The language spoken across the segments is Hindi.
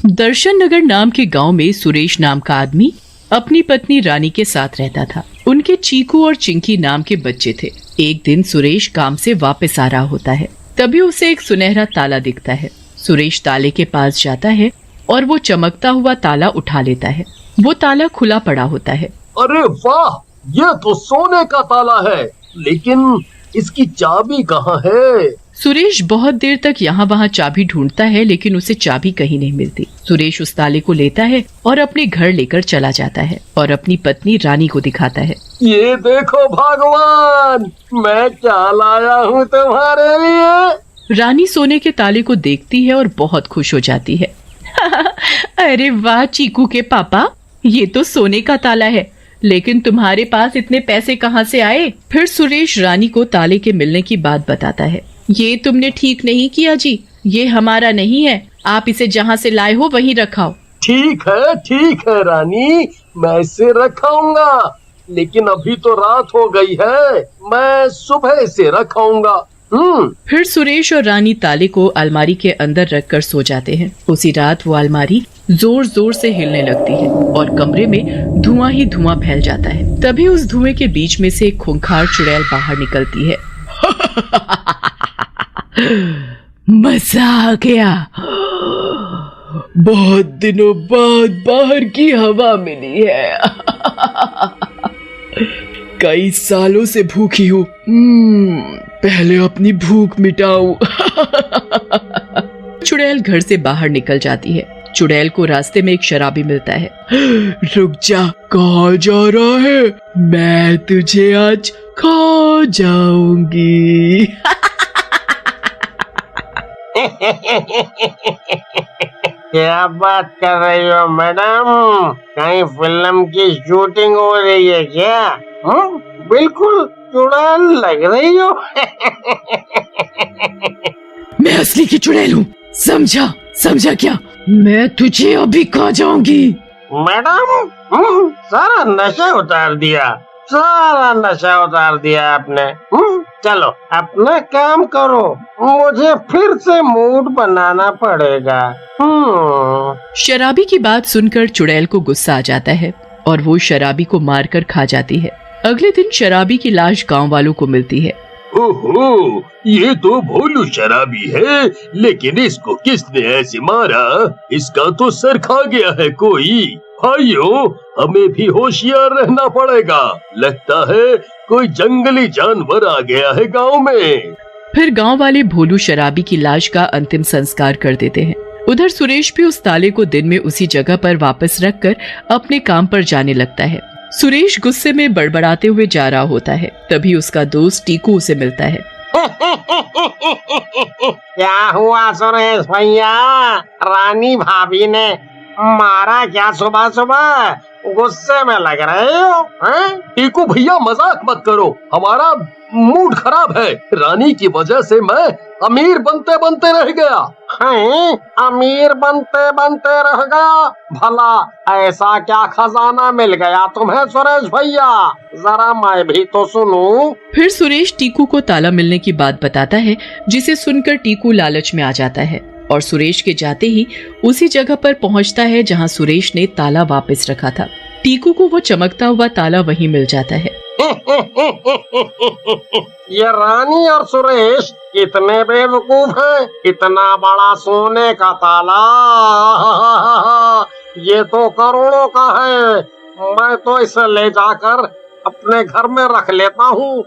दर्शन नगर नाम के गांव में सुरेश नाम का आदमी अपनी पत्नी रानी के साथ रहता था। उनके चीकू और चिंकी नाम के बच्चे थे। एक दिन सुरेश काम से वापस आ रहा होता है, तभी उसे एक सुनहरा ताला दिखता है। सुरेश ताले के पास जाता है और वो चमकता हुआ ताला उठा लेता है। वो ताला खुला पड़ा होता है। अरे वाह, ये तो सोने का ताला है, लेकिन इसकी चाबी कहाँ है? सुरेश बहुत देर तक यहाँ वहाँ चाबी ढूंढता है, लेकिन उसे चाबी कहीं नहीं मिलती। सुरेश उस ताले को लेता है और अपने घर लेकर चला जाता है और अपनी पत्नी रानी को दिखाता है। ये देखो भगवान, मैं क्या लाया हूँ तुम्हारे लिए। रानी सोने के ताले को देखती है और बहुत खुश हो जाती है। अरे वाह चीकू के पापा, ये तो सोने का ताला है, लेकिन तुम्हारे पास इतने पैसे कहाँ से आए? फिर सुरेश रानी को ताले के मिलने की बात बताता है। ये तुमने ठीक नहीं किया जी, ये हमारा नहीं है, आप इसे जहाँ से लाए हो वहीं रखाओ। ठीक है रानी, मैं इसे रखाऊंगा, लेकिन अभी तो रात हो गई है, मैं सुबह इसे रखाऊंगा। फिर सुरेश और रानी ताले को अलमारी के अंदर रखकर सो जाते हैं। उसी रात वो अलमारी जोर जोर से हिलने लगती है और कमरे में धुआं ही धुआं फैल जाता है। तभी उस धुएं के बीच में से एक खूंखार चुड़ैल बाहर निकलती है। मजा आ गया, बहुत दिनों बाद बाहर की हवा मिली है। कई सालों से भूखी हूँ, पहले अपनी भूख मिटाऊं। चुड़ैल घर से बाहर निकल जाती है। चुड़ैल को रास्ते में एक शराबी मिलता है। रुक जा, कहाँ जा रहा है? मैं तुझे आज खा जाऊंगी। क्या बात कर रही हो मैडम? कहीं फिल्म की शूटिंग हो रही है क्या? बिल्कुल चुड़ैल लग रही हो। मैं असली की चुड़ैल हूँ, समझा क्या? मैं तुझे अभी खा जाऊंगी। मैडम, सारा नशा उतार दिया आपने। चलो अपना काम करो, मुझे फिर से मूड बनाना पड़ेगा। शराबी की बात सुनकर चुड़ैल को गुस्सा आ जाता है और वो शराबी को मारकर खा जाती है। अगले दिन शराबी की लाश गांव वालों को मिलती है। ओहो, ये तो भोलू शराबी है, लेकिन इसको किसने ऐसे मारा? इसका तो सर खा गया है कोई। भाइयों, हमें भी होशियार रहना पड़ेगा, लगता है कोई जंगली जानवर आ गया है गांव में। फिर गांव वाले भोलू शराबी की लाश का अंतिम संस्कार कर देते हैं। उधर सुरेश भी उस ताले को दिन में उसी जगह पर वापस रखकर अपने काम पर जाने लगता है। सुरेश गुस्से में बड़बड़ाते हुए जा रहा होता है, तभी उसका दोस्त टीकू उसे मिलता है। क्या हुआ सुरेश भैया? रानी भाभी ने मारा क्या सुबह सुबह? गुस्से में लग रहे हो? टीकू भैया मजाक मत करो, हमारा मूड खराब है। रानी की वजह से मैं अमीर बनते बनते रह गया। अमीर बनते रह गया? भला ऐसा क्या खजाना मिल गया तुम्हें सुरेश भैया? जरा मैं भी तो सुनूं। फिर सुरेश टीकू को ताला मिलने की बात बताता है, जिसे सुनकर टीकू लालच में आ जाता है और सुरेश के जाते ही उसी जगह पर पहुंचता है जहां सुरेश ने ताला वापस रखा था। टीकू को वो चमकता हुआ ताला वहीं मिल जाता है। ये रानी और सुरेश इतने बेवकूफ हैं, इतना बड़ा सोने का ताला, ये तो करोड़ों का है। मैं तो इसे ले जाकर अपने घर में रख लेता हूँ।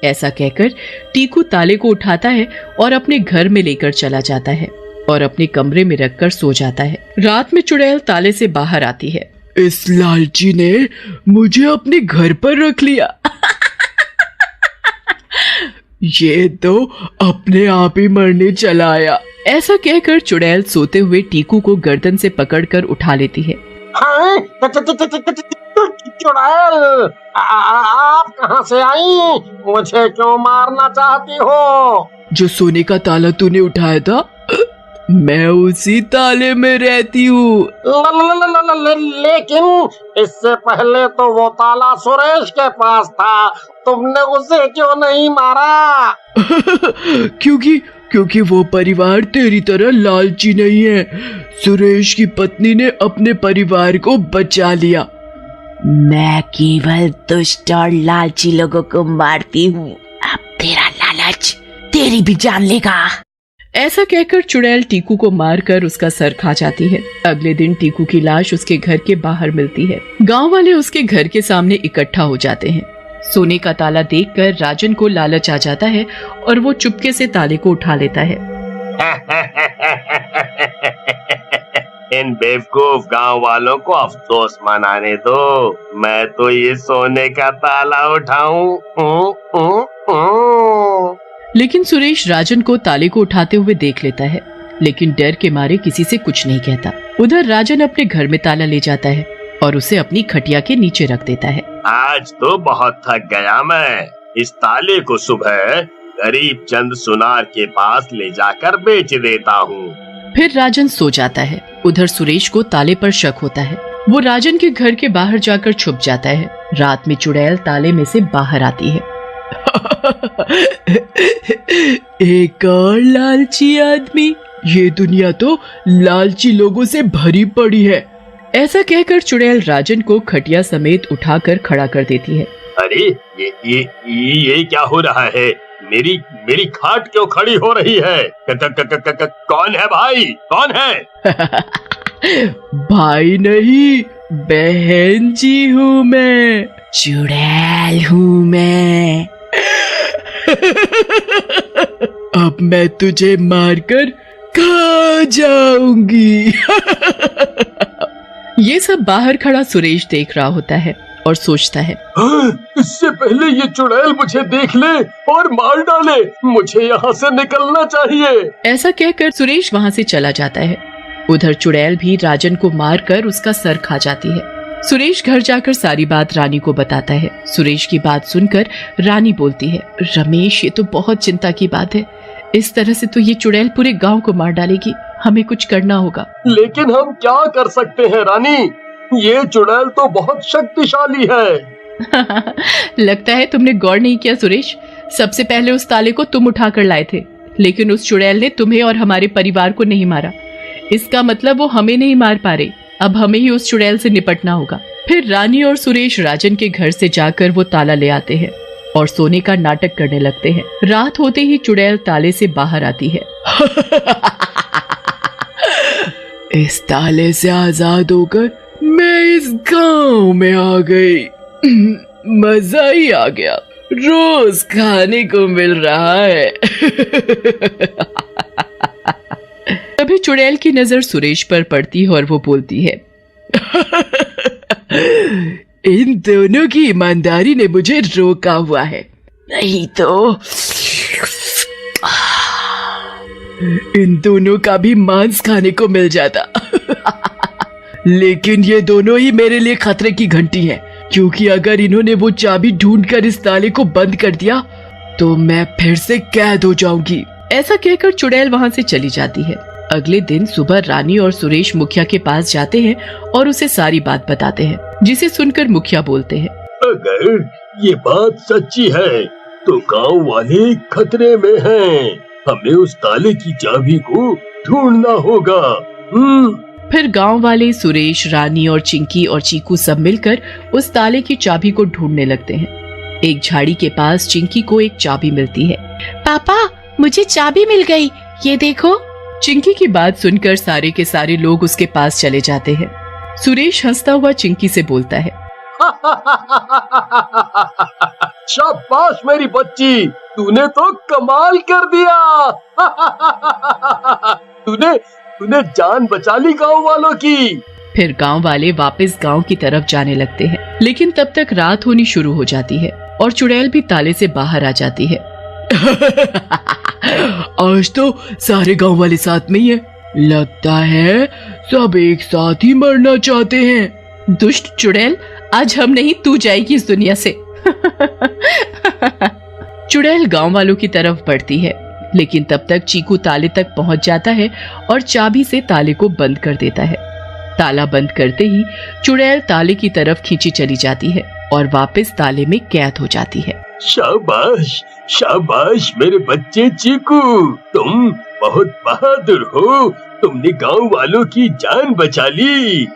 ऐसा कहकर टीकू ताले को उठाता है और अपने घर में लेकर चला जाता है और अपने कमरे में रखकर सो जाता है। रात में चुड़ैल ताले से बाहर आती है। इस लालची ने मुझे अपने घर पर रख लिया। ये तो अपने आप ही मरने चला आया। ऐसा कहकर चुड़ैल सोते हुए टीकू को गर्दन से पकड़कर उठा लेती है। चुड़ैल, आप कहाँ से आई? मुझे क्यों मारना चाहती हो? जो सोने का ताला तूने उठाया था, मैं उसी ताले में रहती हूँ। लेकिन इससे पहले तो वो ताला सुरेश के पास था, तुमने उसे क्यों नहीं मारा? क्योंकि क्योंकि वो परिवार तेरी तरह लालची नहीं है। सुरेश की पत्नी ने अपने परिवार को बचा लिया। मैं केवल दुष्ट और लालची लोगों को मारती हूँ। अब तेरा लालच तेरी भी जान लेगा। ऐसा कहकर चुड़ैल टीकू को मारकर उसका सर खा जाती है। अगले दिन टीकू की लाश उसके घर के बाहर मिलती है। गांव वाले उसके घर के सामने इकट्ठा हो जाते हैं। सोने का ताला देखकर राजन को लालच आ जाता है और वो चुपके से ताले को उठा लेता है। इन बेवकूफ गांव वालों को अफसोस मनाने दो। मैं तो ये सोने का ताला उठाऊं। लेकिन सुरेश राजन को ताले को उठाते हुए देख लेता है, लेकिन डर के मारे किसी से कुछ नहीं कहता। उधर राजन अपने घर में ताला ले जाता है और उसे अपनी खटिया के नीचे रख देता है। आज तो बहुत थक गया मैं। इस ताले को सुबह गरीब चंद सुनार के पास ले जाकर बेच देता हूँ। फिर राजन सो जाता है। उधर सुरेश को ताले पर शक होता है। वो राजन के घर के बाहर जाकर छुप जाता है। रात में चुड़ैल ताले में से बाहर आती है। एक और लालची आदमी। ये दुनिया तो लालची लोगों से भरी पड़ी है। ऐसा कहकर चुड़ैल राजन को खटिया समेत उठाकर खड़ा कर देती है। अरे ये क्या हो रहा है? मेरी खाट क्यों खड़ी हो रही है? कौन है भाई? कौन है? भाई नहीं, बहन जी हूँ मैं। चुड़ैल हूँ मैं। अब मैं तुझे मारकर खा जाऊंगी। ये सब बाहर खड़ा सुरेश देख रहा होता है और सोचता है, इससे पहले ये चुड़ैल मुझे देख ले और मार डाले, मुझे यहाँ से निकलना चाहिए। ऐसा कहकर सुरेश वहाँ से चला जाता है। उधर चुड़ैल भी राजन को मारकर उसका सर खा जाती है। सुरेश घर जाकर सारी बात रानी को बताता है। सुरेश की बात सुनकर रानी बोलती है, रमेश ये तो बहुत चिंता की बात है। इस तरह से तो ये चुड़ैल पूरे गांव को मार डालेगी। हमें कुछ करना होगा। लेकिन हम क्या कर सकते हैं रानी? ये चुड़ैल तो बहुत शक्तिशाली है। लगता है तुमने गौर नहीं किया सुरेश। सबसे पहले उस ताले को तुम उठा कर लाए थे, लेकिन उस चुड़ैल ने तुम्हें और हमारे परिवार को नहीं मारा। इसका मतलब वो हमें नहीं मार पा रही। अब हमें ही उस चुड़ैल से निपटना होगा। फिर रानी और सुरेश राजन के घर से जाकर वो ताला ले आते हैं और सोने का नाटक करने लगते हैं। रात होते ही चुड़ैल ताले से बाहर आती है। इस ताले से आजाद होकर मैं इस गांव में आ गई। मजा ही आ गया। रोज खाने को मिल रहा है। तभी चुड़ैल की नजर सुरेश पर पड़ती है और वो बोलती है, इन दोनों की ईमानदारी ने मुझे रोका हुआ है, नहीं तो इन दोनों का भी मांस खाने को मिल जाता। लेकिन ये दोनों ही मेरे लिए खतरे की घंटी है, क्योंकि अगर इन्होंने वो चाबी ढूंढकर इस ताले को बंद कर दिया तो मैं फिर से कैद हो जाऊंगी। ऐसा कहकर चुड़ैल वहाँ से चली जाती है। अगले दिन सुबह रानी और सुरेश मुखिया के पास जाते हैं और उसे सारी बात बताते हैं, जिसे सुनकर मुखिया बोलते हैं, अगर ये बात सच्ची है तो गांव वाले खतरे में हैं। हमें उस ताले की चाबी को ढूंढना होगा। फिर गांव वाले सुरेश, रानी और चिंकी और चीकू सब मिलकर उस ताले की चाबी को ढूंढने लगते हैं। एक झाड़ी के पास चिंकी को एक चाबी मिलती है। पापा मुझे चाबी मिल गई, ये देखो। चिंकी की बात सुनकर सारे के सारे लोग उसके पास चले जाते हैं। सुरेश हंसता हुआ चिंकी से बोलता है, शाबाश मेरी बच्ची, तूने तो कमाल कर दिया। तूने जान बचा ली गांव वालों की। फिर गांव वाले वापस गांव की तरफ जाने लगते हैं, लेकिन तब तक रात होनी शुरू हो जाती है और चुड़ैल भी ताले से बाहर आ जाती है। आज तो सारे गांव वाले साथ में ही है। लगता है सब एक साथ ही मरना चाहते हैं। दुष्ट चुड़ैल, आज हम नहीं तू जाएगी इस दुनिया से। चुड़ैल गांव वालों की तरफ बढ़ती है, लेकिन तब तक चीकू ताले तक पहुंच जाता है और चाबी से ताले को बंद कर देता है। ताला बंद करते ही चुड़ैल ताले की तरफ खींची चली जाती है और वापस ताले में कैद हो जाती है। शाबाश शाबाश मेरे बच्चे चीकू, तुम बहुत बहादुर हो। तुमने गांव वालों की जान बचा ली।